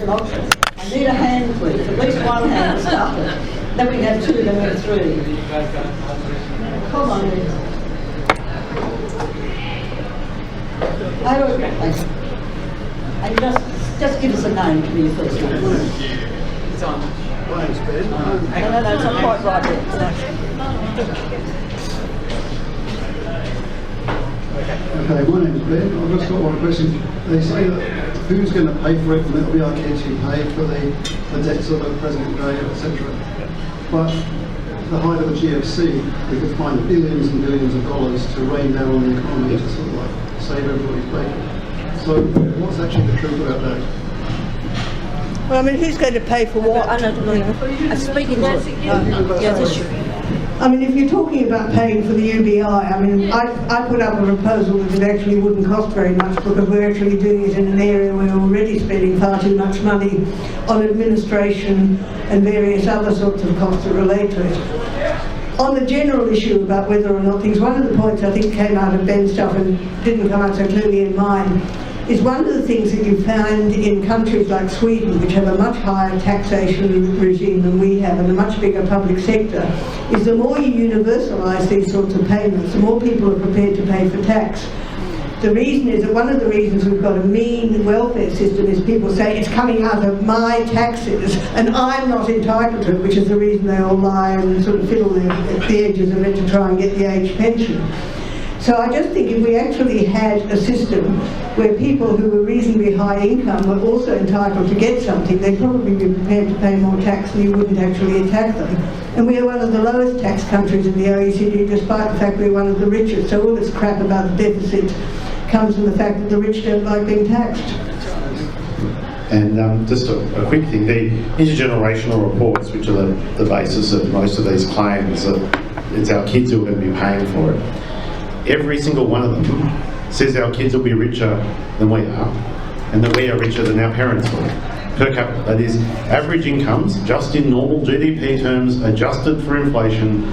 an option. I need a hand, please. At least one hand to start it. Then we have two, then we have three. Come on. And just give us a name for your first name. It's on. No, it's not quite right yet. Okay, my name's Ben. I've just got one question. They say that who's going to pay for it, and it'll be our kids who pay for the debts of President Day, etc. But the height of the GFC, we could find billions and billions of dollars to rain down on the economy to sort of like save everybody's bacon. So what's actually the truth about that? Well, I mean, who's going to pay for what? Speaking to it. I mean, if you're talking about paying for the UBI, I mean, I put up a proposal that it actually wouldn't cost very much because we're actually doing it in an area where we're already spending far too much money on administration and various other sorts of costs that relate to it. On the general issue about whether or not things, one of the points I think came out of Ben's stuff and didn't come out so clearly in mine, is one of the things that you find in countries like Sweden, which have a much higher taxation regime than we have and a much bigger public sector, is the more you universalise these sorts of payments, the more people are prepared to pay for tax. The reason is that one of the reasons we've got a mean welfare system is people say it's coming out of my taxes and I'm not entitled to it, which is the reason they all lie and sort of fiddle at the edges of it to try and get the age pension. So I just think if we actually had a system where people who were reasonably high income were also entitled to get something, they'd probably be prepared to pay more tax and you wouldn't actually attack them. And we are one of the lowest tax countries in the OECD, despite the fact we're one of the richest. So all this crap about the deficit comes from the fact that the rich don't like being taxed. And just a quick thing, the intergenerational reports, which are the basis of most of these claims, that it's our kids who are going to be paying for it. Every single one of them says our kids will be richer than we are, and that we are richer than our parents were, per capita. That is, average incomes, just in normal GDP terms, adjusted for inflation,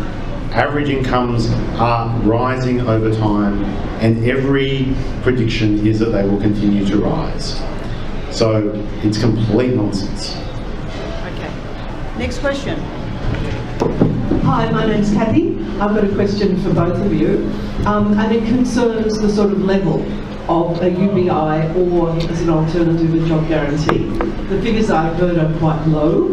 average incomes are rising over time, and every prediction is that they will continue to rise. So it's complete nonsense. Okay. Next question. Hi, my name's Kathy. I've got a question for both of you, and it concerns the sort of level of a UBI or as an alternative a job guarantee. The figures I've heard are quite low,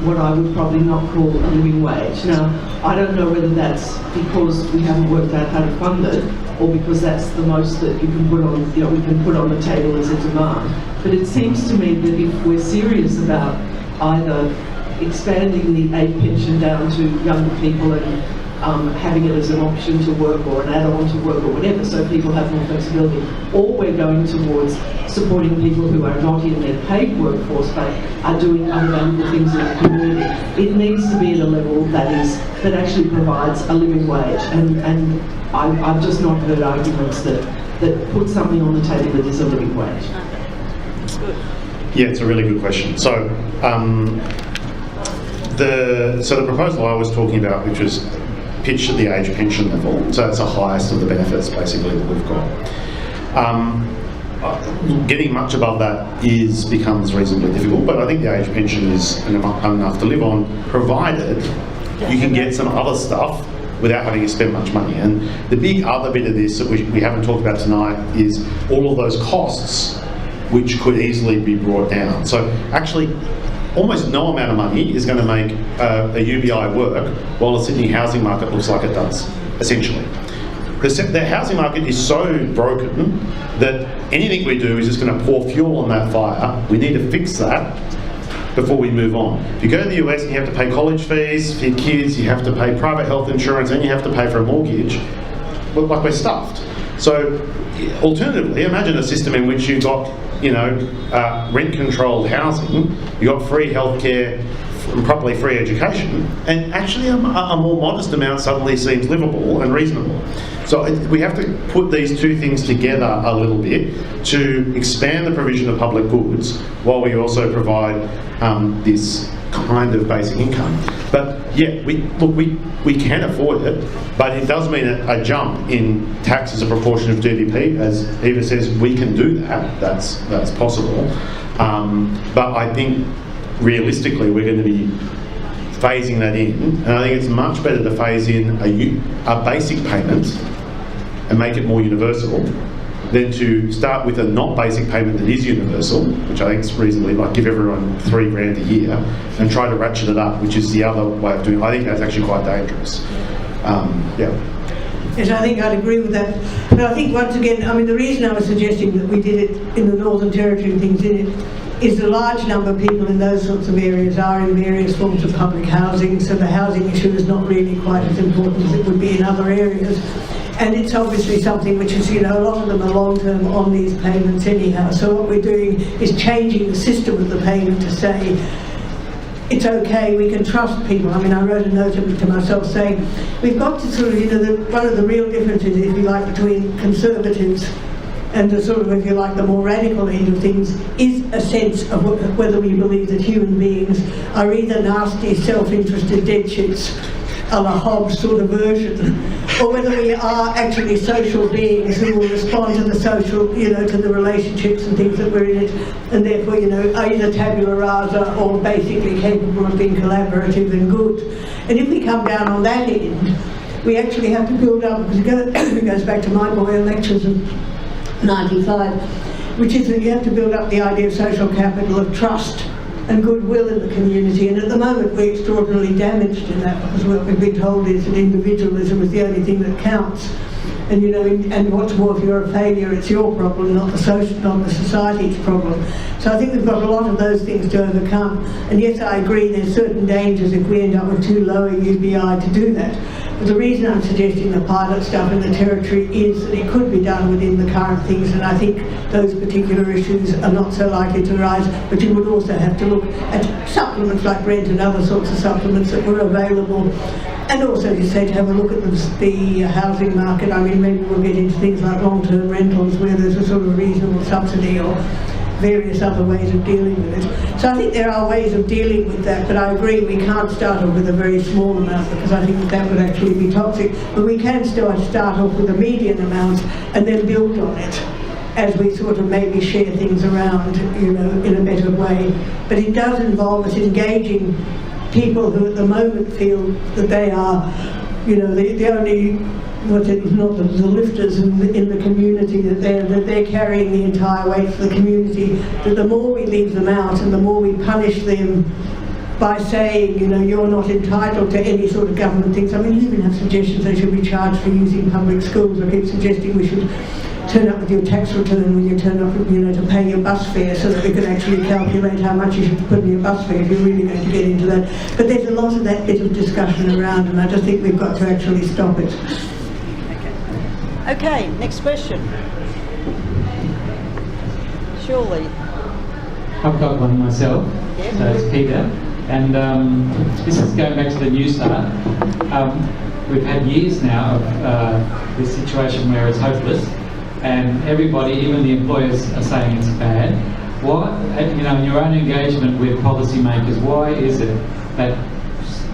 what I would probably not call a living wage. Now, I don't know whether that's because we haven't worked out how to fund it, or because that's the most that you can put on, we can put on the table as a demand. But it seems to me that if we're serious about either expanding the age pension down to younger people and having it as an option to work or an add-on to work or whatever, so people have more flexibility, or we're going towards supporting people who are not in their paid workforce but are doing other valuable things in the community. It needs to be at a level that actually provides a living wage, and I've just not heard arguments that put something on the table that is a living wage. Yeah, it's a really good question. So, the proposal I was talking about, which was pitched at the age pension level, so that's the highest of the benefits basically that we've got. Getting much above that becomes reasonably difficult, but I think the age pension is enough to live on, provided you can get some other stuff without having to spend much money. And the big other bit of this that we haven't talked about tonight is all of those costs which could easily be brought down. So actually, almost no amount of money is going to make a UBI work while the Sydney housing market looks like it does, essentially. The housing market is so broken that anything we do is just going to pour fuel on that fire. We need to fix that before we move on. If you go to the US and you have to pay college fees for your kids, you have to pay private health insurance, and you have to pay for a mortgage, well, like we're stuffed. So alternatively, imagine a system in which you've got rent-controlled housing, you've got free healthcare, and probably free education, and actually a more modest amount suddenly seems livable and reasonable. So we have to put these two things together a little bit to expand the provision of public goods while we also provide this kind of basic income. But yeah, we can afford it, but it does mean a jump in tax as a proportion of GDP. As Eva says, we can do that. That's possible. But I think realistically we're going to be phasing that in, and I think it's much better to phase in a basic payment and make it more universal than to start with a not basic payment that is universal, which I think is reasonably, like give everyone $3,000 a year, and try to ratchet it up, which is the other way of doing it. I think that's actually quite dangerous. Yes, I think I'd agree with that. But I think once again, I mean, the reason I was suggesting that we did it in the Northern Territory and things in it is the large number of people in those sorts of areas are in various forms of public housing, so the housing issue is not really quite as important as it would be in other areas. And it's obviously something which is, you know, a lot of them are long-term on these payments anyhow. So what we're doing is changing the system of the payment to say, it's okay, we can trust people. I mean, I wrote a note to myself saying, we've got to sort of, you know, one of the real differences, if you like, between Conservatives and the sort of, if you like, the more radical end of things, is a sense of whether we believe that human beings are either nasty, self-interested dead shits, a la Hobbes sort of version, or whether we are actually social beings who will respond to the social, you know, to the relationships and things that we're in it, and therefore, you know, are either tabula rasa or basically capable of being collaborative and good. And if we come down on that end, we actually have to build up, because it goes back to my Boyle lectures of 95, which is that you have to build up the idea of social capital, of trust and goodwill in the community, and at the moment we're extraordinarily damaged in that, because what we've been told is that individualism is the only thing that counts. And you know, and what's more, if you're a failure, it's your problem, not the society's problem. So I think we've got a lot of those things to overcome. And yes, I agree there's certain dangers if we end up with too low a UBI to do that. But the reason I'm suggesting the pilot stuff in the Territory is that it could be done within the current things, and I think those particular issues are not so likely to arise. But you would also have to look at supplements like rent and other sorts of supplements that were available. And also, you say, to have a look at the housing market. I mean, maybe we'll get into things like long-term rentals where there's a sort of reasonable subsidy, or various other ways of dealing with it. So I think there are ways of dealing with that, but I agree we can't start off with a very small amount, because I think that would actually be toxic. But we can start off with a median amount and then build on it as we sort of maybe share things around, you know, in a better way. But it does involve us engaging people who at the moment feel that they are, you know, the only, not the lifters in the community, that they're carrying the entire weight for the community, that the more we leave them out and the more we punish them by saying, you know, you're not entitled to any sort of government things. I mean, you even have suggestions they should be charged for using public schools. I keep suggesting we should turn up with your tax return when you turn up, you know, to pay your bus fare, so that we can actually calculate how much you should put in your bus fare if you're really going to get into that. But there's a lot of that bit of discussion around, and I just think we've got to actually stop it. Okay, next question. Surely. I've got one myself, Yes. so it's Peter, and this is going back to the New Start. We've had years now of this situation where it's hopeless, and everybody, even the employers, are saying it's bad. Why, you know, in your own engagement with policymakers, why is it that,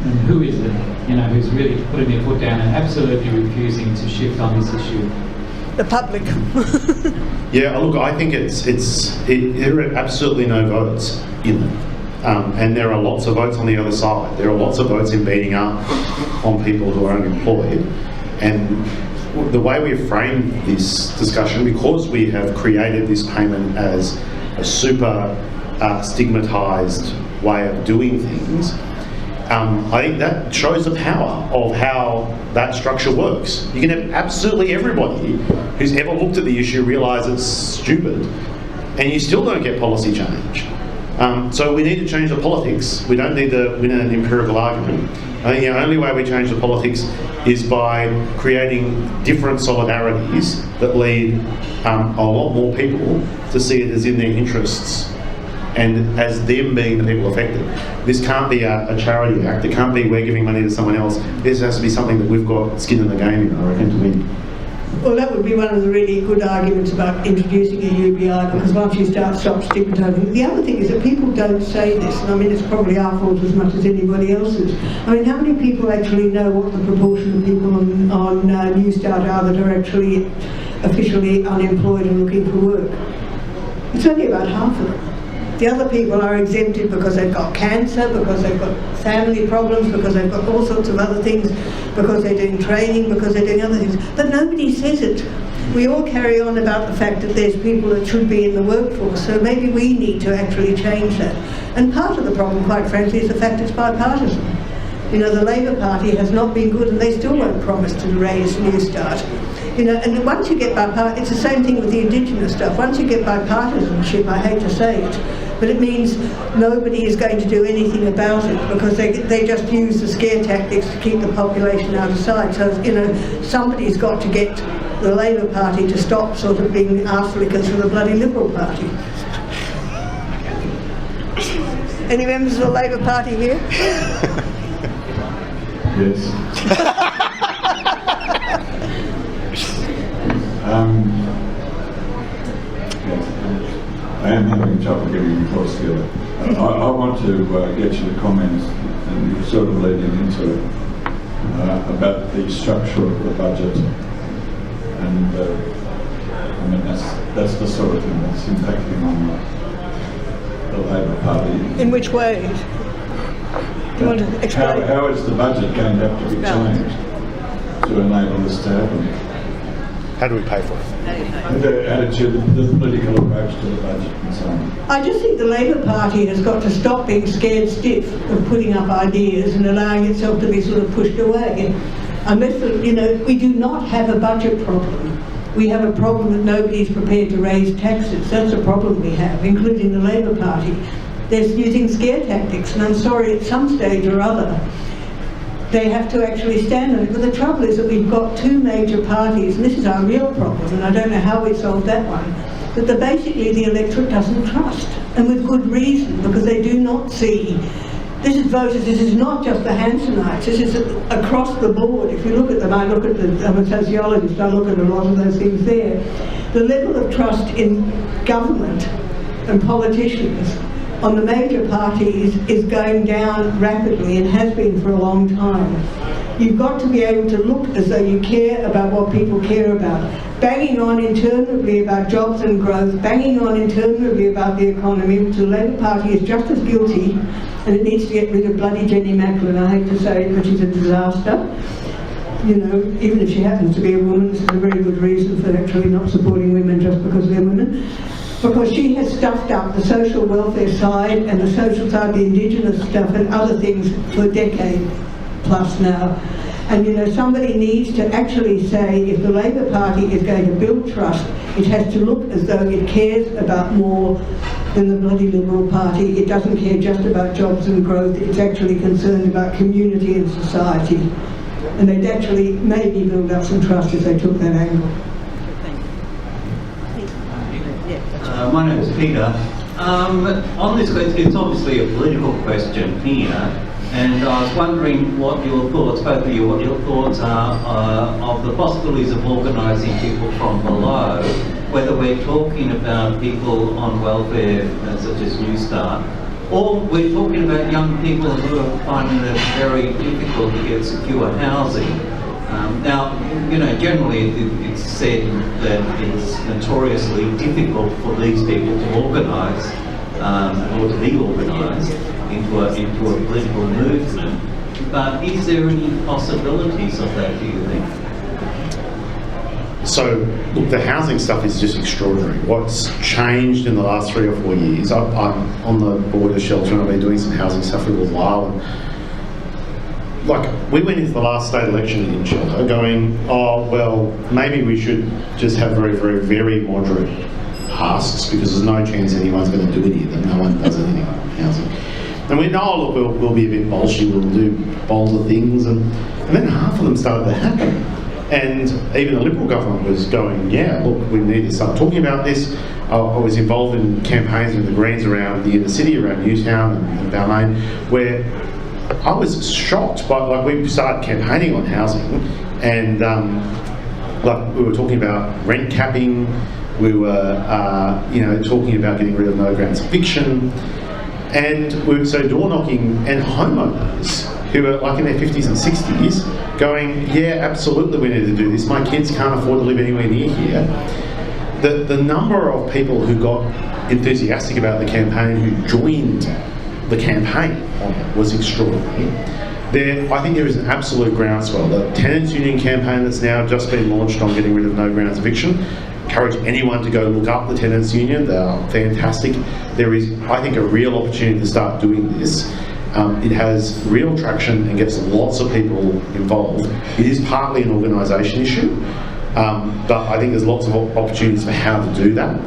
and who is it, you know, who's really putting their foot down and absolutely refusing to shift on this issue? The public. Yeah, look, I think there are absolutely no votes in it. And there are lots of votes on the other side. There are lots of votes in beating up on people who are unemployed. And the way we've framed this discussion, because we have created this payment as a super stigmatised way of doing things, I think that shows the power of how that structure works. You can have absolutely everybody who's ever looked at the issue realise it's stupid, and you still don't get policy change. So we need to change the politics. We don't need to win an empirical argument. I think the only way we change the politics is by creating different solidarities that lead a lot more people to see it as in their interests and as them being the people affected. This can't be a charity act. It can't be we're giving money to someone else. This has to be something that we've got skin in the game in, I reckon, to win. Well, that would be one of the really good arguments about introducing a UBI, because once you stop stigmatising. The other thing is that people don't say this, and I mean, it's probably our fault as much as anybody else's. I mean, how many people actually know what the proportion of people on New Start are that are actually officially unemployed and looking for work? It's only about half of them. The other people are exempted because they've got cancer, because they've got family problems, because they've got all sorts of other things, because they're doing training, because they're doing other things. But nobody says it. We all carry on about the fact that there's people that should be in the workforce, so maybe we need to actually change that. And part of the problem, quite frankly, is the fact it's bipartisan. You know, the Labour Party has not been good, and they still won't promise to raise New Start. You know, and once you get bipartisan, it's the same thing with the Indigenous stuff. Once you get bipartisanship, I hate to say it, but it means nobody is going to do anything about it because they just use the scare tactics to keep the population out of sight. So, you know, somebody's got to get the Labour Party to stop sort of being arse lickers for the bloody Liberal Party. Any members of the Labour Party here? Yes. I am having trouble getting the thoughts together. I want to get you to comment, and you're sort of leading into it, about the structure of the budget. And I mean, that's the sort of thing that's impacting on the Labour Party. In which way? Do you want to explain? How is the budget going to have to be changed to enable us to have them? How do we pay for it? The attitude, the political approach to the budget and so on. I just think the Labour Party has got to stop being scared stiff of putting up ideas and allowing itself to be sort of pushed away. Unless, you know, we do not have a budget problem. We have a problem that nobody's prepared to raise taxes. That's a problem we have, including the Labour Party. They're using scare tactics, and I'm sorry, at some stage or other, they have to actually stand on it. But the trouble is that we've got two major parties, and this is our real problem, and I don't know how we solve that one, that basically the electorate doesn't trust, and with good reason, because they do not see. This is voters, this is not just the Hansonites, this is across the board. If you look at them, I'm a sociologist, I look at a lot of those things there. The level of trust in government and politicians on the major parties is going down rapidly and has been for a long time. You've got to be able to look as though you care about what people care about. Banging on interminably about jobs and growth, banging on interminably about the economy, which the Labour Party is just as guilty, and it needs to get rid of bloody Jenny Macklin. I hate to say it, but she's a disaster. You know, even if she happens to be a woman, this is a very good reason for actually not supporting women just because they're women. Because she has stuffed up the social welfare side and the social side, the Indigenous stuff and other things for a decade plus now. And you know, somebody needs to actually say, if the Labour Party is going to build trust, it has to look as though it cares about more than the bloody Liberal Party. It doesn't care just about jobs and growth, it's actually concerned about community and society. And they'd actually maybe build up some trust if they took that angle. My name is Peter. On this question, it's obviously a political question here, and I was wondering what your thoughts, both of you, what your thoughts are of the possibilities of organising people from below, whether we're talking about people on welfare such as New Start, or we're talking about young people who are finding it very difficult to get secure housing. Now, you know, generally it's said that it's notoriously difficult for these people to organise or to be organised into a political movement. But is there any possibilities of that, do you think? So, look, the housing stuff is just extraordinary. What's changed in the last 3 or 4 years, I'm on the board of Shelter and I've been doing some housing stuff for a little while. And, like, we went into the last state election in Shelter going, oh, well, maybe we should just have very, very, very moderate asks because there's no chance anyone's going to do any of them. No one does anything on housing. And we know, oh, look, we'll be a bit bolshy, we'll do bolder things. And then half of them started to happen. And even the Liberal government was going, yeah, look, we need to start talking about this. I was involved in campaigns with the Greens around the inner city, around Newtown and Balmain, where I was shocked by, like, we started campaigning on housing and like we were talking about rent capping, we were you know, talking about getting rid of no grounds eviction, and we were so door knocking, and homeowners who are like in their 50s and 60s going, yeah, absolutely we need to do this, my kids can't afford to live anywhere near here. the number of people who got enthusiastic about the campaign, who joined the campaign on it, was extraordinary. I think there is an absolute groundswell. The tenants union campaign that's now just been launched on getting rid of no grounds eviction. Encourage anyone to go look up the tenants union. They are fantastic. There is, I think, a real opportunity to start doing this. It has real traction and gets lots of people involved. It is partly an organisation issue, but I think there's lots of opportunities for how to do that.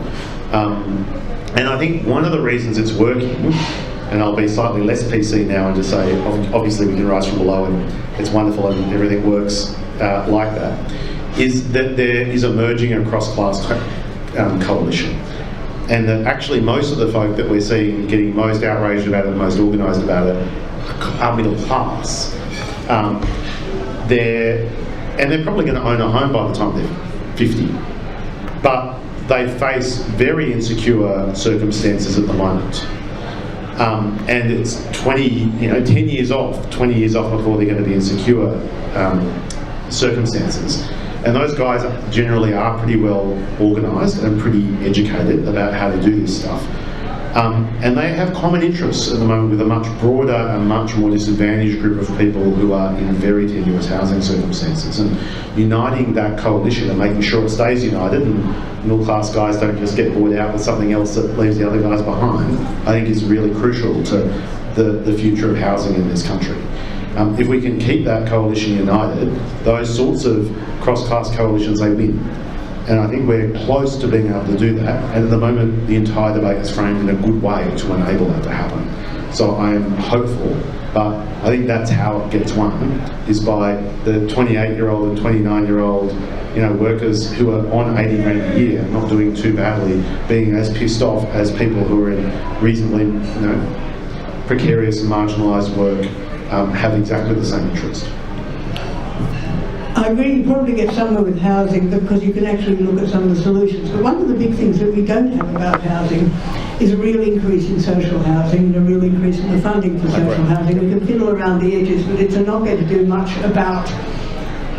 And I think one of the reasons it's working, and I'll be slightly less PC now and just say, obviously we can rise from below and it's wonderful and everything works like that, is that there is a merging and cross-class coalition. And that actually most of the folk that we're seeing getting most outraged about it, most organised about it, are middle class. They're probably going to own a home by the time they're 50. But they face very insecure circumstances at the moment. And it's 10 years off before they're going to be in secure circumstances. And those guys generally are pretty well organised and pretty educated about how to do this stuff. And they have common interests at the moment with a much broader and much more disadvantaged group of people who are in very tenuous housing circumstances. And uniting that coalition and making sure it stays united and middle class guys don't just get bored out with something else that leaves the other guys behind, I think is really crucial to the future of housing in this country. If we can keep that coalition united, those sorts of cross-class coalitions, they win. And I think we're close to being able to do that. And at the moment, the entire debate is framed in a good way to enable that to happen. So I am hopeful, but I think that's how it gets won, is by the 28-year-old and 29-year-old workers who are on 80 grand a year, not doing too badly, being as pissed off as people who are in reasonably precarious and marginalised work have exactly the same interest. I agree, you probably get somewhere with housing because you can actually look at some of the solutions. But one of the big things that we don't have about housing is a real increase in social housing and a real increase in the funding for social housing. We can fiddle around the edges, but it's not going to do much about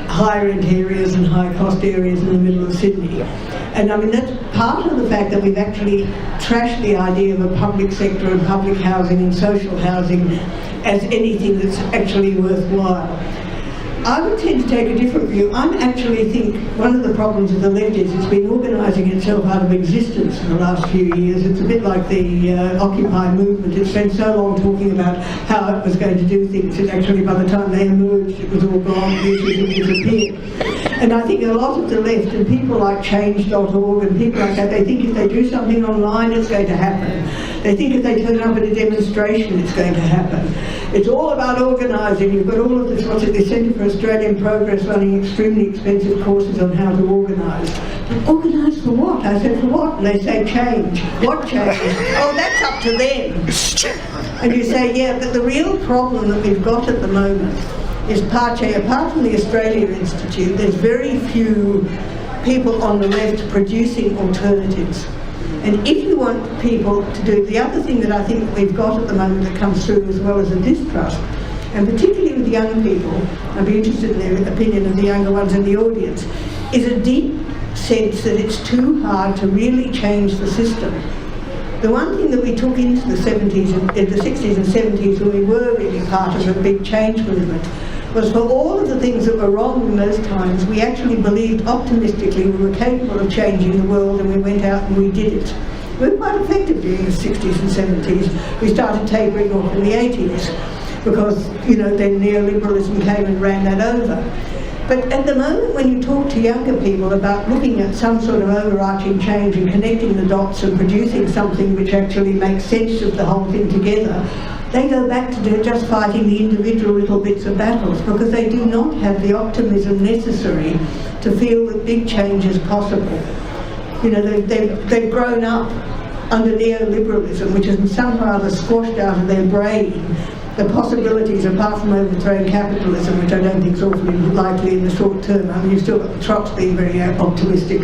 high rent areas and high cost areas in the middle of Sydney. And I mean, that's part of the fact that we've actually trashed the idea of a public sector and public housing and social housing as anything that's actually worthwhile. I would tend to take a different view. I actually think one of the problems of the left is it's been organising itself out of existence for the last few years. It's a bit like the Occupy movement. It spent so long talking about how it was going to do things that actually by the time they emerged it was all gone, the issues had disappeared. And I think a lot of the left and people like Change.org and people like that, they think if they do something online it's going to happen. They think if they turn up at a demonstration it's going to happen. It's all about organising. You've got all of this, the Centre for Australian Progress running extremely expensive courses on how to organise. But organise for what? I said, for what? And they say change. What change? Oh, that's up to them. And you say, yeah, but the real problem that we've got at the moment is apart from the Australia Institute, there's very few people on the left producing alternatives. And if you want people to do, the other thing that I think that we've got at the moment that comes through as well as a distrust, and particularly with young people, I'd be interested in their opinion of the younger ones in the audience, is a deep sense that it's too hard to really change the system. The one thing that we took into the 60s and 70s when we were really part of a big change movement was for all of the things that were wrong in those times, we actually believed optimistically we were capable of changing the world, and we went out and we did it. We were quite effective during the 60s and 70s. We started tapering off in the 80s because, then neoliberalism came and ran that over. But at the moment when you talk to younger people about looking at some sort of overarching change and connecting the dots and producing something which actually makes sense of the whole thing together, they go back to just fighting the individual little bits of battles because they do not have the optimism necessary to feel that big change is possible. They've grown up under neoliberalism, which has somehow rather squashed out of their brain the possibilities apart from overthrowing capitalism, which I don't think is awfully likely in the short term. I mean, you've still got the Trots being very optimistic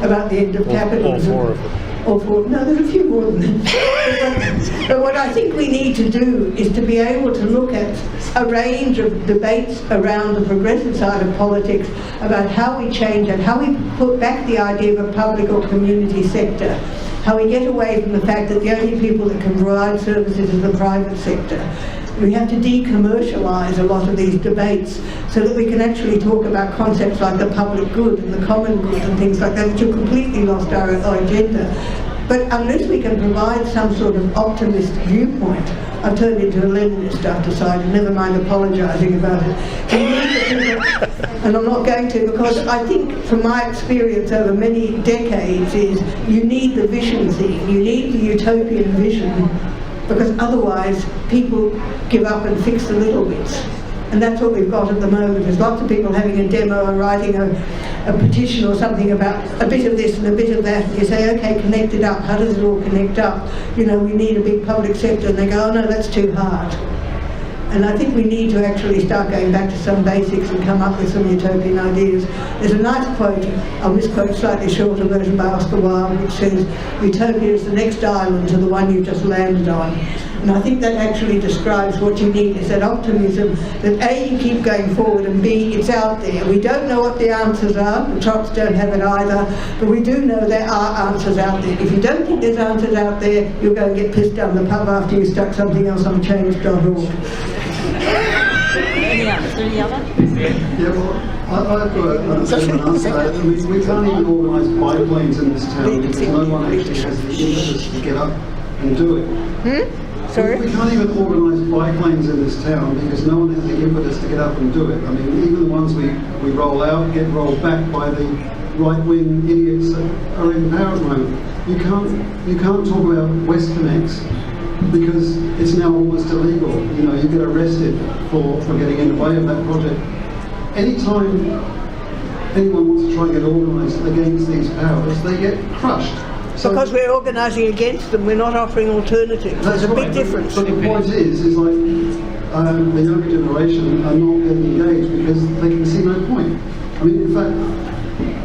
about the end of capitalism. All four of them. or for, no, there's a few more than that. But what I think we need to do is to be able to look at a range of debates around the progressive side of politics about how we change and how we put back the idea of a public or community sector, how we get away from the fact that the only people that can provide services is the private sector. We have to decommercialise a lot of these debates so that we can actually talk about concepts like the public good and the common good and things like that, which have completely lost our agenda. But unless we can provide some sort of optimist viewpoint, I've turned into a Leninist, I've decided, never mind apologising about it. And I'm not going to, because I think from my experience over many decades is you need the vision thing, you need the utopian vision, because otherwise people give up and fix the little bits. And that's what we've got at the moment. There's lots of people having a demo or writing a petition or something about a bit of this and a bit of that. And you say, okay, connect it up. How does it all connect up? You know, we need a big public sector. And they go, oh no, that's too hard. And I think we need to actually start going back to some basics and come up with some utopian ideas. There's a nice quote, I'll misquote a slightly shorter version by Oscar Wilde, which says, utopia is the next island to the one you've just landed on. And I think that actually describes what you need, is that optimism, that A, you keep going forward, and B, it's out there. We don't know what the answers are, the Trots don't have it either, but we do know there are answers out there. If you don't think there's answers out there, you'll go and get pissed down the pub after you stuck something else on change.org. Any other? Yeah, well, I've got an answer. I mean, we can't even organise biplanes in this town because no one actually has the impetus to get up and do it. Sorry? We can't even organise biplanes in this town because no one has the impetus to get up and do it. I mean, even the ones we roll out get rolled back by the right-wing idiots that are in power at the moment. You can't talk about WestConnex because it's now almost illegal. You know, you get arrested for getting in the way of that project. Anytime anyone wants to try and get organised against these powers, they get crushed. So, because we're organising against them, we're not offering alternatives. There's a big difference. But the point is like the younger generation are not getting engaged because they can see no point. I mean, in fact,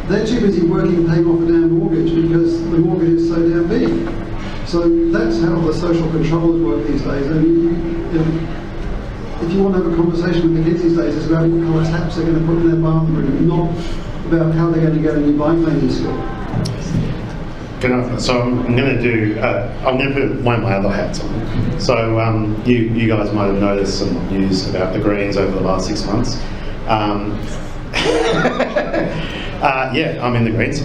they're too busy working paying off a damn mortgage because the mortgage is so damn big. So that's how the social controllers work these days. And if you want to have a conversation with the kids these days, it's about what colour taps they're going to put in their bathroom, not about how they're going to get a new biplane in school. So I'm going to put one of my other hats on. So you guys might have noticed some news about the Greens over the last 6 months. Yeah, I'm in the Greens.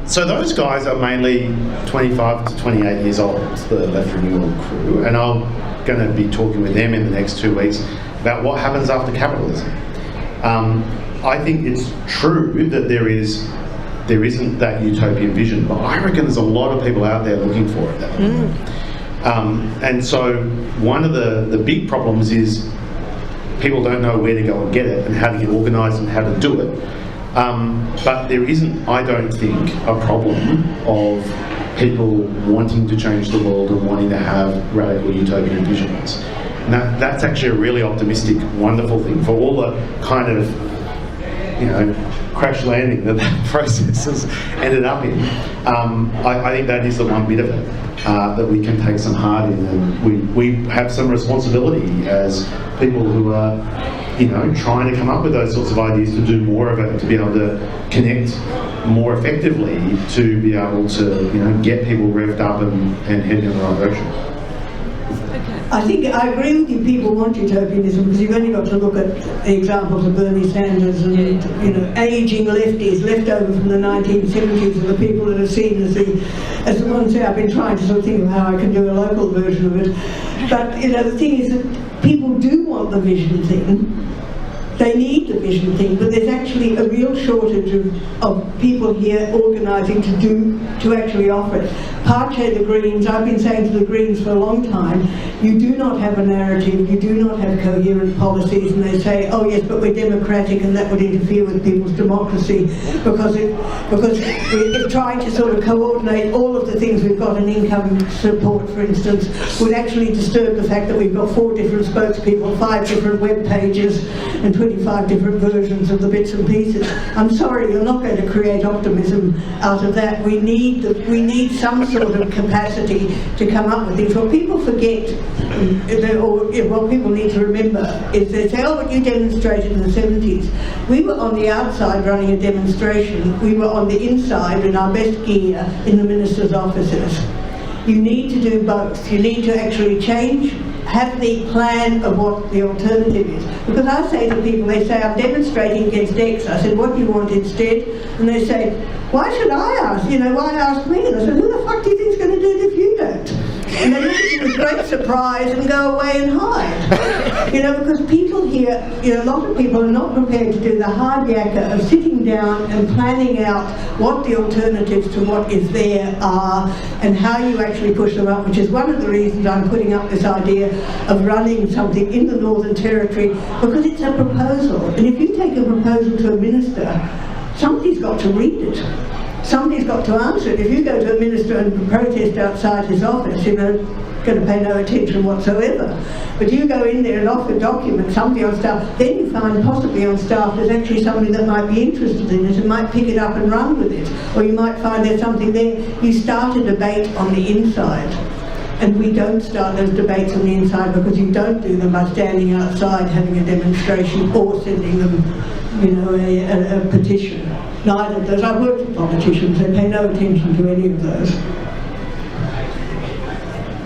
So those guys are mainly 25 to 28 years old, the Left Renewal crew, and I'm going to be talking with them in the next 2 weeks about what happens after capitalism. I think it's true that there isn't that utopian vision, but I reckon there's a lot of people out there looking for it. And so one of the big problems is people don't know where to go and get it and how to get organised and how to do it. But there isn't, I don't think, a problem of people wanting to change the world and wanting to have radical utopian visions. And that's actually a really optimistic, wonderful thing for all the kind of, crash landing that process has ended up in. I think that is the one bit of it that we can take some heart in, and we have some responsibility as people who are trying to come up with those sorts of ideas to do more of it, to be able to connect more effectively, to be able to get people revved up and head in the right direction. I think I agree with you, people want utopianism because you've only got to look at the examples of Bernie Sanders and ageing lefties left over from the 1970s and the people that are seen as the ones there. I've been trying to sort of think of how I can do a local version of it. But the thing is that people do want the vision thing. They need the vision thing, but there's actually a real shortage of people here organising to actually offer it. Pache, the Greens, I've been saying to the Greens for a long time, you do not have a narrative, you do not have coherent policies, and they say, oh yes, but we're democratic and that would interfere with people's democracy because we're trying to sort of coordinate all of the things we've got in income support, for instance, would actually disturb the fact that we've got 4 different spokespeople, 5 different web pages, and Twitter 35 different versions of the bits and pieces. I'm sorry, you're not going to create optimism out of that. We need some sort of capacity to come up with things. What people forget, or what people need to remember, is they say, oh, but you demonstrated in the 70s. We were on the outside running a demonstration. We were on the inside in our best gear in the minister's offices. You need to do both. You need to actually change, have the plan of what the alternative is. Because I say to people, they say, I'm demonstrating against X. I said, what do you want instead? And they say, why should I ask? You know, why ask me? And I said, who the fuck do you think's going to do it if you don't? And they look at you with great surprise and go away and hide. You know, because people here, you know, a lot of people are not prepared to do the hard yakka of sitting down and planning out what the alternatives to what is there are and how you actually push them up, which is one of the reasons I'm putting up this idea of running something in the Northern Territory, because it's a proposal. And if you take a proposal to a minister, somebody's got to read it. Somebody's got to answer it. If you go to a minister and protest outside his office, you know, going to pay no attention whatsoever. But you go in there and offer documents, somebody on staff, then you find possibly on staff there's actually somebody that might be interested in it and might pick it up and run with it. Or you might find there's something there. You start a debate on the inside. And we don't start those debates on the inside because you don't do them by standing outside having a demonstration or sending them, you know, a petition. Neither of those. I've worked with politicians, they pay no attention to any of those.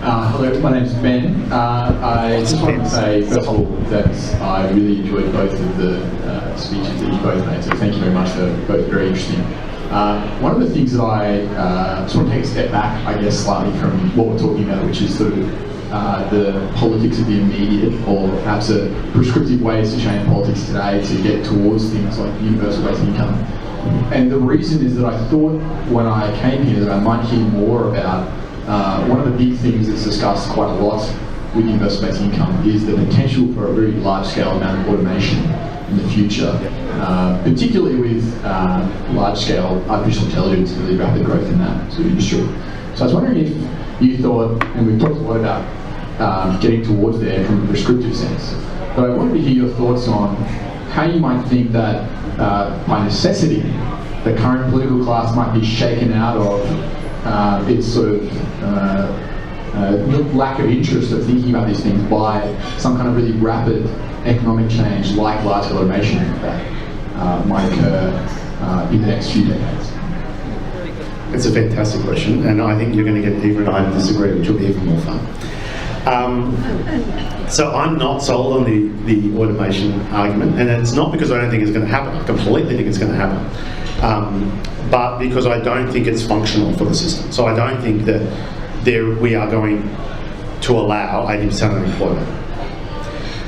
Hello, my name's Ben. I just wanted to say, first of all, that I really enjoyed both of the speeches that you both made, so thank you very much. They're both very interesting. One of the things that I just want to take a step back, I guess, slightly from what we're talking about, which is sort of the politics of the immediate, or perhaps prescriptive ways to change politics today to get towards things like universal basic income. And the reason is that I thought when I came here that I might hear more about one of the big things that's discussed quite a lot with universal basic income is the potential for a very large-scale amount of automation in the future, particularly with large-scale artificial intelligence and really rapid growth in that sort of industry. So I was wondering if you thought, and we've talked a lot about getting towards there from a prescriptive sense, but I wanted to hear your thoughts on how you might think that by necessity the current political class might be shaken out of its sort of lack of interest of thinking about these things by some kind of really rapid economic change like large-scale automation that might occur in the next few decades. It's a fantastic question, and I think you're going to get Eva and I to disagree, which will be even more fun. So I'm not sold on the automation argument, and it's not because I don't think it's going to happen. I completely think it's going to happen, but because I don't think it's functional for the system. So I don't think that we are going to allow 80% unemployment.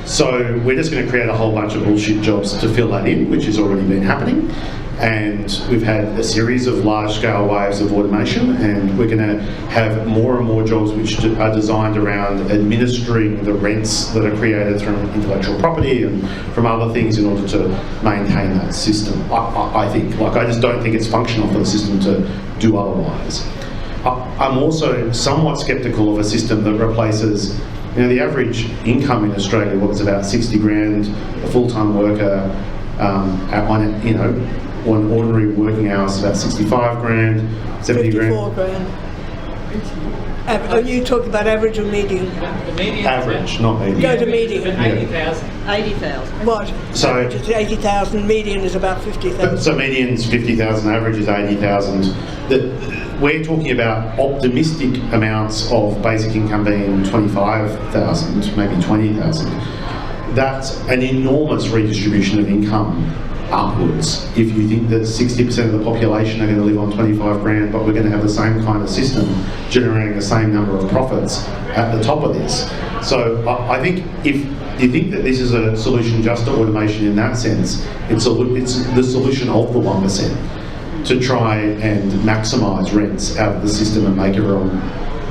So we're just going to create a whole bunch of bullshit jobs to fill that in, which has already been happening. And we've had a series of large-scale waves of automation, and we're going to have more and more jobs which are designed around administering the rents that are created through intellectual property and from other things in order to maintain that system. I think, like, I just don't think it's functional for the system to do otherwise. I'm also somewhat sceptical of a system that replaces, you know, the average income in Australia was about 60 grand, a full-time worker on, you know, on ordinary working hours about 65 grand, 70 grand. 54 grand. Are you talking about average or median? The median. Average, not median. Go to median. 80,000. 80,000. What? So average is 80,000, median is about 50,000. So median's 50,000, average is 80,000. We're talking about optimistic amounts of basic income being 25,000, maybe 20,000. That's an enormous redistribution of income upwards. If you think that 60% of the population are going to live on 25 grand, but we're going to have the same kind of system generating the same number of profits at the top of this. So I think if you think that this is a solution just to automation in that sense, it's the solution of the 1% to try and maximise rents out of the system and make everyone,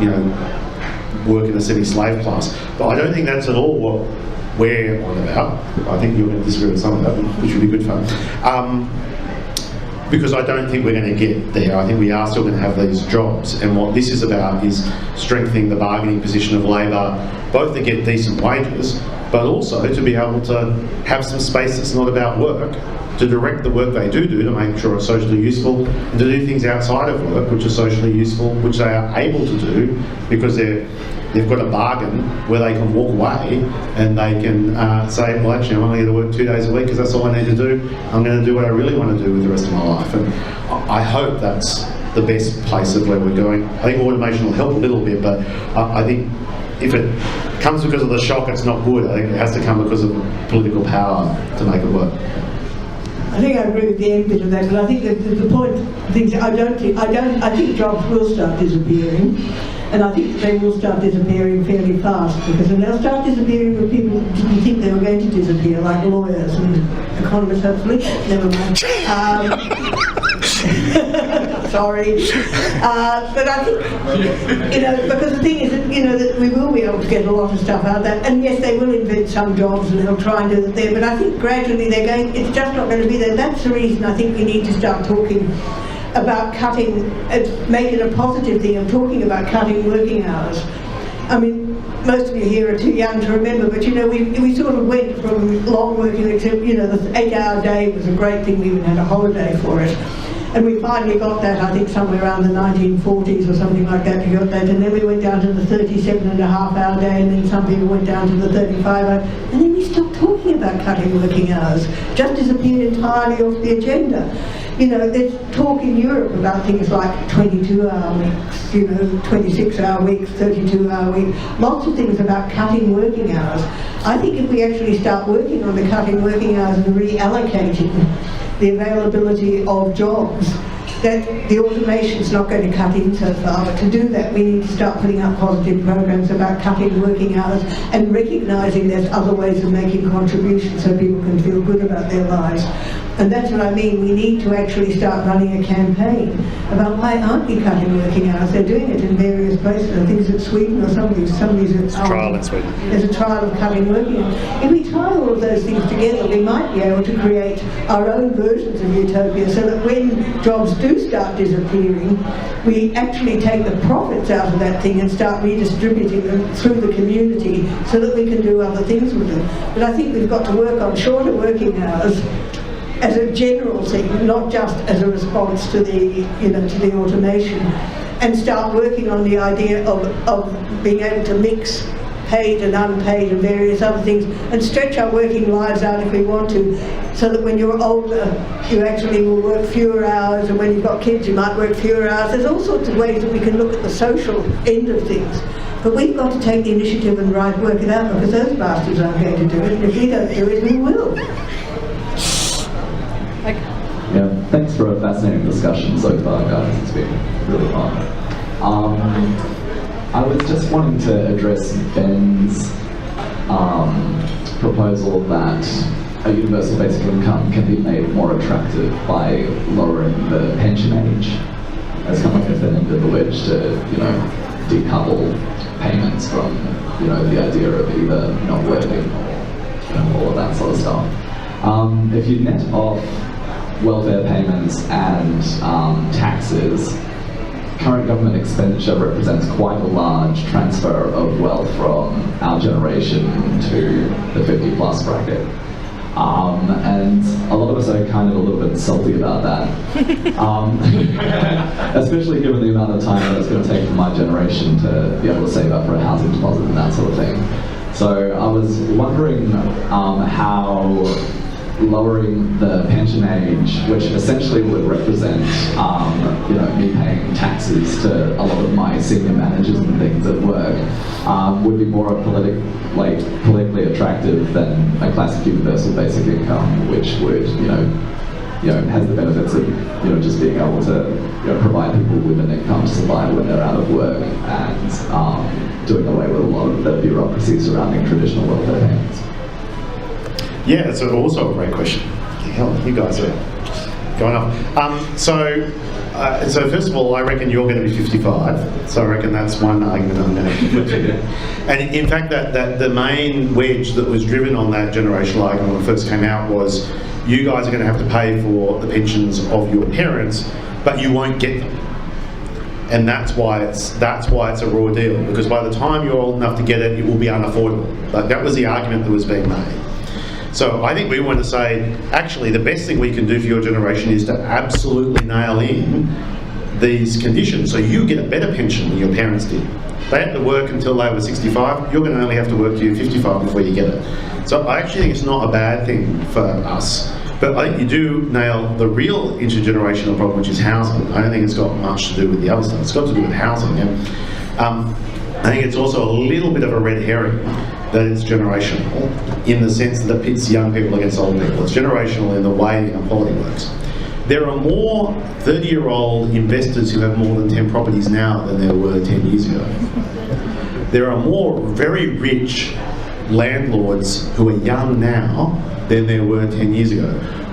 you know, work in a semi-slave class. But I don't think that's at all what we're on about. I think you're going to disagree with some of that, which would be good fun. Because I don't think we're going to get there. I think we are still going to have these jobs, and what this is about is strengthening the bargaining position of labour both to get decent wages, but also to be able to have some space that's not about work, to direct the work they do to make sure it's socially useful, and to do things outside of work which are socially useful, which they are able to do because they've got a bargain where they can walk away and they can say, well, actually, I'm only going to work 2 days a week because that's all I need to do. I'm going to do what I really want to do with the rest of my life. And I hope that's the best place of where we're going. I think automation will help a little bit, but I think if it comes because of the shock, it's not good. I think it has to come because of political power to make it work. I think I agree with the end bit of that, but I think that the point, I think jobs will start disappearing, and I think they will start disappearing fairly fast, because they'll start disappearing when people didn't think they were going to disappear, like lawyers and economists, hopefully. Never mind. Sorry. But I think, because the thing is that, that we will be able to get a lot of stuff out of that, and yes, they will invent some jobs and they'll try and do it there, but I think gradually it's just not going to be there. That's the reason I think we need to start talking about making a positive thing of talking about cutting working hours. I mean, most of you here are too young to remember, but we sort of went from long working, except, the 8-hour day was a great thing. We even had a holiday for it. And we finally got that, I think, somewhere around the 1940s or something like that, we got that. And then we went down to the 37.5-hour day, and then some people went down to the 35-hour. And then we stopped talking about cutting working hours. Just disappeared entirely off the agenda. There's talk in Europe about things like 22-hour weeks, 26-hour weeks, 32-hour weeks, lots of things about cutting working hours. I think if we actually start working on the cutting working hours and reallocating the availability of jobs, that the automation's not going to cut in so far, but to do that we need to start putting up positive programs about cutting working hours and recognising there's other ways of making contributions so people can feel good about their lives. And that's what I mean, we need to actually start running a campaign about why aren't we cutting working hours. They're doing it in various places. I think it's at Sweden or some of these trial in Sweden. There's a trial of cutting working hours. If we try all of those things together, we might be able to create our own versions of utopia so that when jobs do start disappearing, we actually take the profits out of that thing and start redistributing them through the community so that we can do other things with them. But I think we've got to work on shorter working hours as a general thing, not just as a response to the automation, and start working on the idea of being able to mix paid and unpaid and various other things, and stretch our working lives out if we want to, so that when you're older you actually will work fewer hours, and when you've got kids you might work fewer hours. There's all sorts of ways that we can look at the social end of things. But we've got to take the initiative and work it out, because those bastards aren't going to do it, and if we don't do it, we will. Yeah, thanks for a fascinating discussion so far, guys. It's been really fun. I was just wanting to address Ben's proposal that a universal basic income can be made more attractive by lowering the pension age as kind of like a thin end of the wedge to, decouple payments from, the idea of either not working or, all of that sort of stuff. If you net off welfare payments and taxes, current government expenditure represents quite a large transfer of wealth from our generation to the 50+ bracket. And a lot of us are kind of a little bit salty about that, especially given the amount of time that it's going to take for my generation to be able to save up for a housing deposit and that sort of thing. So I was wondering how lowering the pension age, which essentially would represent, me paying taxes to a lot of my senior managers and things at work, would be more politically attractive than a classic universal basic income, which would, has the benefits of, just being able to, provide people with an income to survive when they're out of work, and doing away with a lot of the bureaucracy surrounding traditional welfare payments. Yeah, it's also a great question. Hell, you guys are going off. So first of all, I reckon you're going to be 55. So I reckon that's one argument I'm going to put to you. And in fact, that the main wedge that was driven on that generational argument when it first came out was, you guys are going to have to pay for the pensions of your parents, but you won't get them. And that's why it's a raw deal, because by the time you're old enough to get it, it will be unaffordable. Like, that was the argument that was being made. So I think we want to say, actually, the best thing we can do for your generation is to absolutely nail in these conditions, so you get a better pension than your parents did. They had to work until they were 65. You're going to only have to work till you're 55 before you get it. So I actually think it's not a bad thing for us. But I think you do nail the real intergenerational problem, which is housing. I don't think it's got much to do with the other stuff. It's got to do with housing. Yeah? I think it's also a little bit of a red herring that it's generational, in the sense that it pits young people against old people. It's generational in the way inequality works. There are more 30-year-old investors who have more than 10 properties now than there were 10 years ago. There are more very rich landlords who are young now than there were 10 years ago.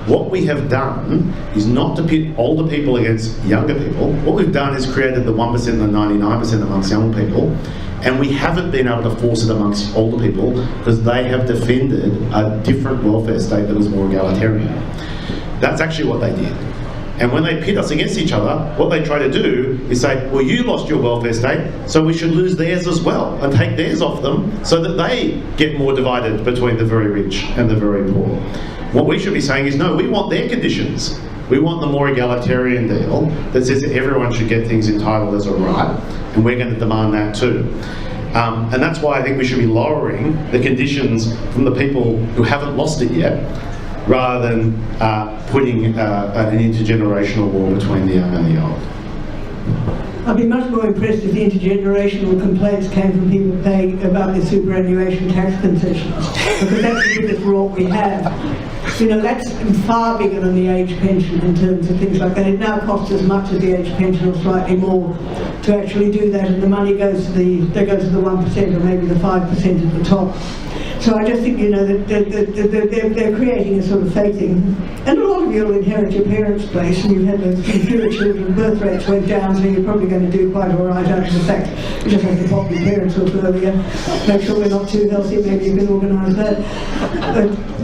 What we have done is not to pit older people against younger people. What we've done is created the 1% and the 99% amongst young people, and we haven't been able to force it amongst older people because they have defended a different welfare state that was more egalitarian. That's actually what they did. And when they pit us against each other, what they try to do is say, well, you lost your welfare state, so we should lose theirs as well, and take theirs off them so that they get more divided between the very rich and the very poor. What we should be saying is, no, we want their conditions. We want the more egalitarian deal that says that everyone should get things entitled as a right, and we're going to demand that too. And that's why I think we should be lowering the conditions from the people who haven't lost it yet, rather than putting an intergenerational war between the young and the old. I'd be much more impressed if the intergenerational complaints came from people paying about the superannuation tax concessions, because that's the biggest rot we have. You know, that's far bigger than the age pension in terms of things like that. It now costs as much as the age pension or slightly more to actually do that, and the money goes to the 1% or maybe the 5% at the top. So I just think, you know, that they're creating a sort of fake thing. And a lot of you will inherit your parents' place, and you've had those fewer children, birth rates went down, so you're probably going to do quite all right out of the fact you just have to pop your parents off earlier, make sure we're not too healthy, maybe you can organise that.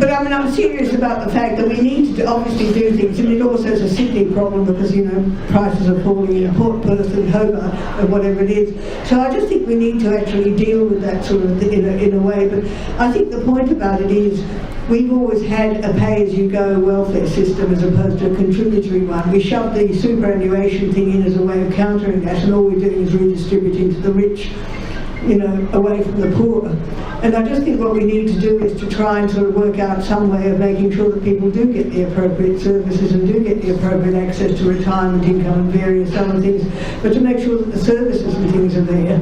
But I mean, I'm serious about the fact that we need to obviously do things, and it also is a Sydney problem because, you know, prices are falling in Port Perth and Hobart or whatever it is. So I just think we need to actually deal with that sort of in a way. But I think the point about it is we've always had a pay-as-you-go welfare system as opposed to a contributory one. We shoved the superannuation thing in as a way of countering that, and all we're doing is redistributing to the rich, you know, away from the poor. And I just think what we need to do is to try and sort of work out some way of making sure that people do get the appropriate services and do get the appropriate access to retirement income and various other things, but to make sure that the services and things are there,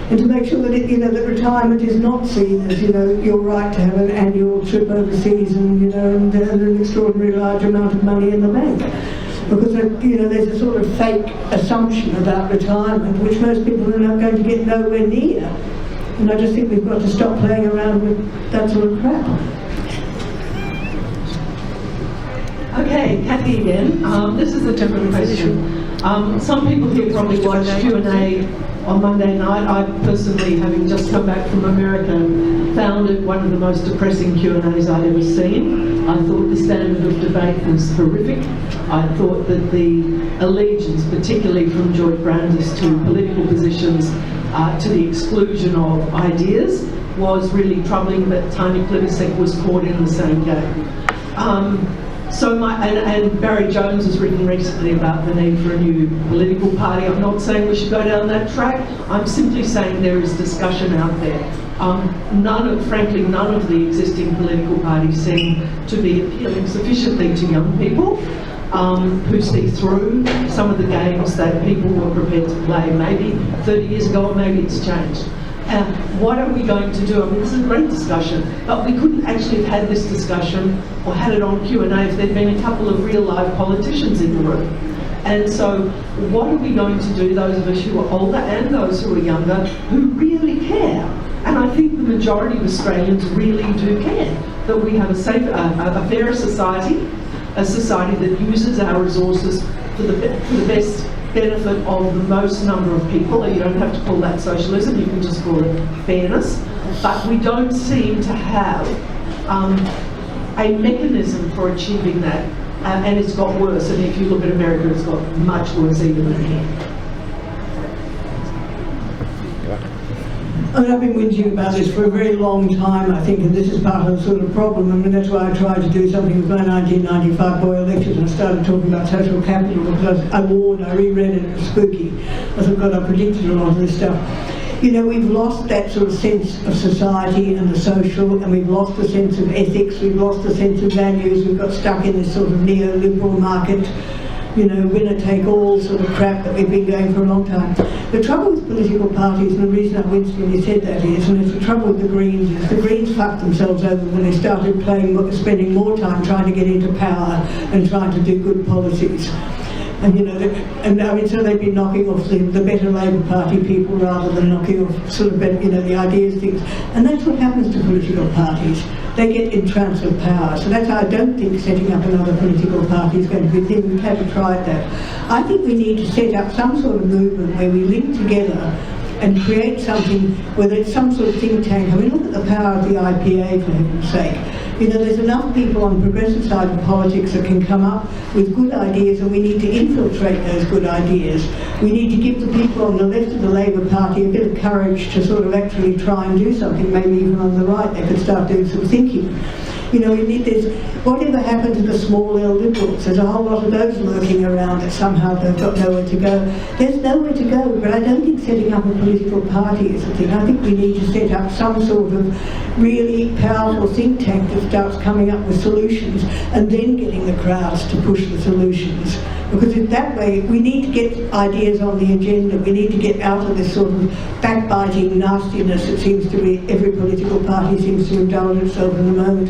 and to make sure that it, you know, that retirement is not seen as, you know, your right to have an annual trip overseas and, you know, and an extraordinary large amount of money in the bank. Because, you know, there's a sort of fake assumption about retirement which most people are not going to get nowhere near. And I just think we've got to stop playing around with that sort of crap. Okay, Kathy again. This is a different question. Some people here probably watched Q&A on Monday night. I personally, having just come back from America, found it one of the most depressing Q&As I'd ever seen. I thought the standard of debate was horrific. I thought that the allegiance, particularly from George Brandis to political positions, to the exclusion of ideas, was really troubling, but Tony Plibersek was caught in the same game. And Barry Jones has written recently about the need for a new political party. I'm not saying we should go down that track. I'm simply saying there is discussion out there. Frankly, none of the existing political parties seem to be appealing sufficiently to young people who see through some of the games that people were prepared to play maybe 30 years ago, or maybe it's changed. What are we going to do? I mean, this is a great discussion, but we couldn't actually have had this discussion or had it on Q&A if there'd been a couple of real live politicians in the room. And so what are we going to do, those of us who are older and those who are younger, who really care? And I think the majority of Australians really do care that we have a safer, a fairer society, a society that uses our resources for the best benefit of the most number of people. You don't have to call that socialism, you can just call it fairness. But we don't seem to have a mechanism for achieving that, and it's got worse. And if you look at America, it's got much worse even than here. I mean, I've been whinging about this for a very long time, I think, and this is part of the sort of problem. I mean, that's why I tried to do something with my 1995 Boyle lectures and started talking about social capital, because I warned, I reread it, it was spooky. I thought, God, I predicted a lot of this stuff. You know, we've lost that sort of sense of society and the social, and we've lost the sense of ethics, we've lost the sense of values, we've got stuck in this sort of neoliberal market, you know, winner-take-all sort of crap that we've been going for a long time. The trouble with political parties, and the reason I winced when you said that is, and it's the trouble with the Greens, is the Greens fucked themselves over when they started spending more time trying to get into power and trying to do good policies. And you know, and I mean, so they've been knocking off the better Labour Party people rather than knocking off sort of better, you know, the ideas things. And that's what happens to political parties. They get entranced with power. So that's how I don't think setting up another political party is going to be a thing. We haven't tried that. I think we need to set up some sort of movement where we link together and create something, whether it's some sort of think tank. I mean, look at the power of the IPA, for heaven's sake. You know, there's enough people on the progressive side of politics that can come up with good ideas, and we need to infiltrate those good ideas. We need to give the people on the left of the Labour Party a bit of courage to sort of actually try and do something. Maybe even on the right they could start doing some thinking. You know, we need this. Whatever happened to the small L liberals? There's a whole lot of those lurking around that somehow they've got nowhere to go. There's nowhere to go, but I don't think setting up a political party is the thing. I think we need to set up some sort of really powerful think tank that starts coming up with solutions and then getting the crowds to push the solutions. Because in that way, we need to get ideas on the agenda. We need to get out of this sort of backbiting nastiness that seems to be, every political party seems to indulge itself in the moment.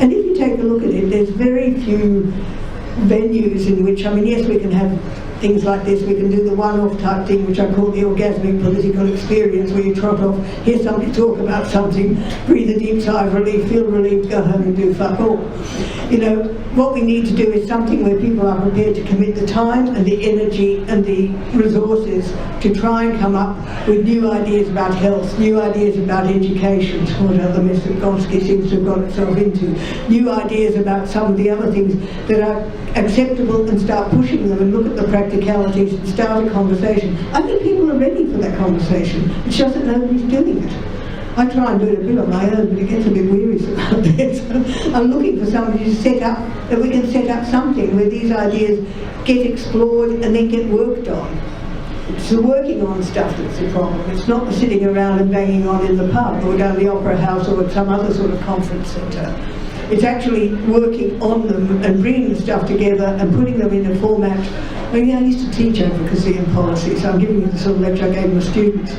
And if you take a look at it, there's very few venues in which, I mean, yes, we can have things like this, we can do the one-off type thing, which I call the orgasmic political experience, where you trot off, hear somebody talk about something, breathe a deep sigh of relief, feel relieved, go home and do fuck all. You know, what we need to do is something where people are prepared to commit the time and the energy and the resources to try and come up with new ideas about health, new ideas about education, what other mess that Gonski seems to have got itself into, new ideas about some of the other things that are acceptable, and start pushing them and look at the practicalities and start a conversation. I think people are ready for that conversation. It's just that nobody's doing it. I try and do it a bit on my own, but it gets a bit wearisome out there. So I'm looking for somebody to set up, that we can set up something where these ideas get explored and then get worked on. It's the working on stuff that's the problem. It's not the sitting around and banging on in the pub or down the opera house or at some other sort of conference centre. It's actually working on them and bringing the stuff together and putting them in a format. I mean, I used to teach advocacy and policy, so I'm giving you the sort of lecture I gave my students,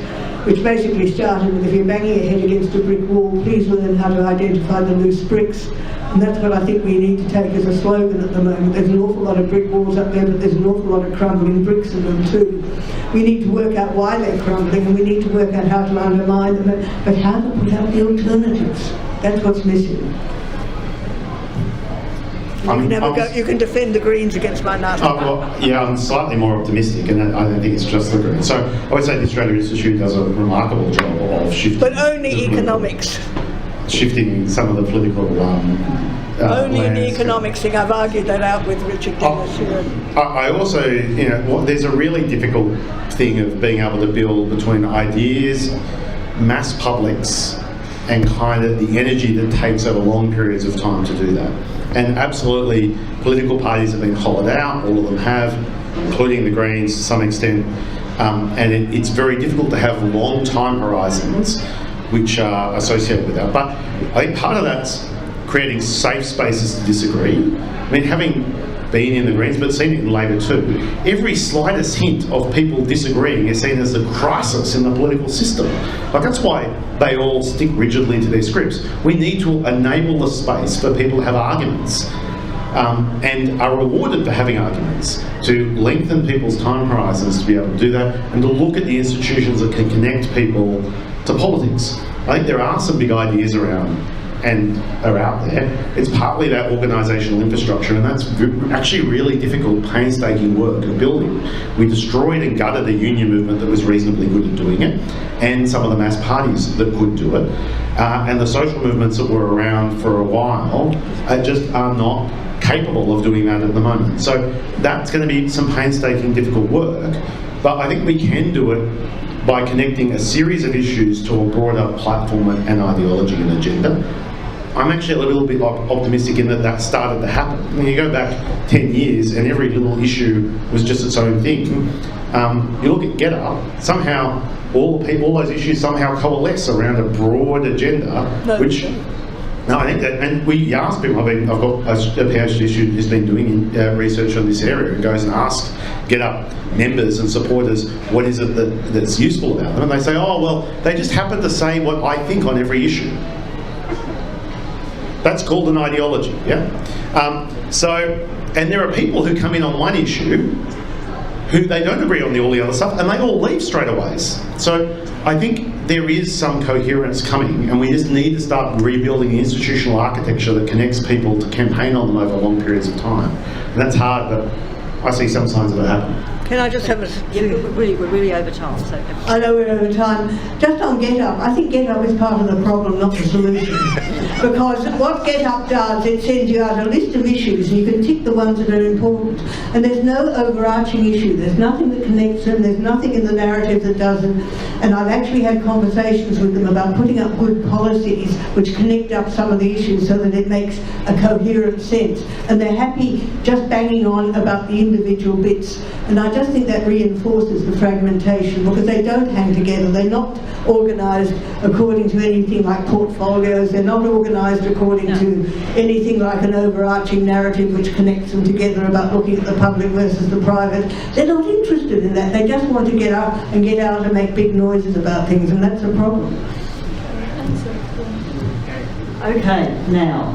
which basically started with, if you're banging your head against a brick wall, please learn how to identify the loose bricks. And that's what I think we need to take as a slogan at the moment. There's an awful lot of brick walls up there, but there's an awful lot of crumbling bricks in them too. We need to work out why they're crumbling, and we need to work out how to undermine them, but how to put out the alternatives. That's what's missing. You can defend the Greens against my nasty. Well, yeah, I'm slightly more optimistic, and I don't think it's just the Greens. So I would say the Australia Institute does a remarkable job of shifting. But only economics. Shifting some of the political. Only in the economics thing. I've argued that out with Richard Dennis. I also, you know, there's a really difficult thing of being able to build between ideas, mass publics, and kind of the energy that takes over long periods of time to do that. And absolutely, political parties have been hollowed out, all of them have, including the Greens to some extent, and it's very difficult to have long time horizons which are associated with that. But I think part of that's creating safe spaces to disagree. I mean, having been in the Greens, but seen it in Labor too, every slightest hint of people disagreeing is seen as a crisis in the political system. Like, that's why they all stick rigidly to their scripts. We need to enable the space for people to have arguments, and are rewarded for having arguments, to lengthen people's time horizons to be able to do that, and to look at the institutions that can connect people to politics. I think there are some big ideas around and are out there. It's partly that organisational infrastructure, and that's actually really difficult, painstaking work of building. We destroyed and gutted a union movement that was reasonably good at doing it, and some of the mass parties that could do it, and the social movements that were around for a while just are not capable of doing that at the moment. So that's going to be some painstaking, difficult work, but I think we can do it by connecting a series of issues to a broader platform and ideology and agenda. I'm actually a little bit optimistic in that started to happen. When you go back 10 years and every little issue was just its own thing, you look at Get Up, somehow all those issues somehow coalesce around a broad agenda, which... No, I think that, and we ask people, I've got a PhD student who's been doing research on this area and goes and asks Get Up members and supporters, what is it that's useful about them? And they say, oh, well, they just happen to say what I think on every issue. That's called an ideology, yeah? And there are people who come in on one issue who they don't agree on all the other stuff, and they all leave straight away. So I think there is some coherence coming, and we just need to start rebuilding the institutional architecture that connects people to campaign on them over long periods of time. And that's hard, but I see some signs of it happening. Can I just have we're really over time. So. I know we're over time. Just on Get Up, I think Get Up is part of the problem, not the solution. Because what Get Up does, it sends you out a list of issues, and you can tick the ones that are important. And there's no overarching issue. There's nothing that connects them. There's nothing in the narrative that doesn't. And I've actually had conversations with them about putting up good policies which connect up some of the issues so that it makes a coherent sense. And they're happy just banging on about the individual bits. And I just think that reinforces the fragmentation because they don't hang together. They're not organised according to anything like portfolios. They're not organised according to anything like an overarching narrative which connects them together about looking at the public versus the private. They're not interested in that. They just want to get up and get out and make big noises about things, and that's a problem. Okay, now,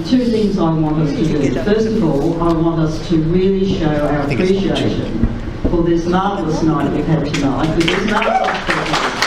two things I want us to do. First of all, I want us to really show our appreciation for this marvellous night we've had tonight, with this marvellous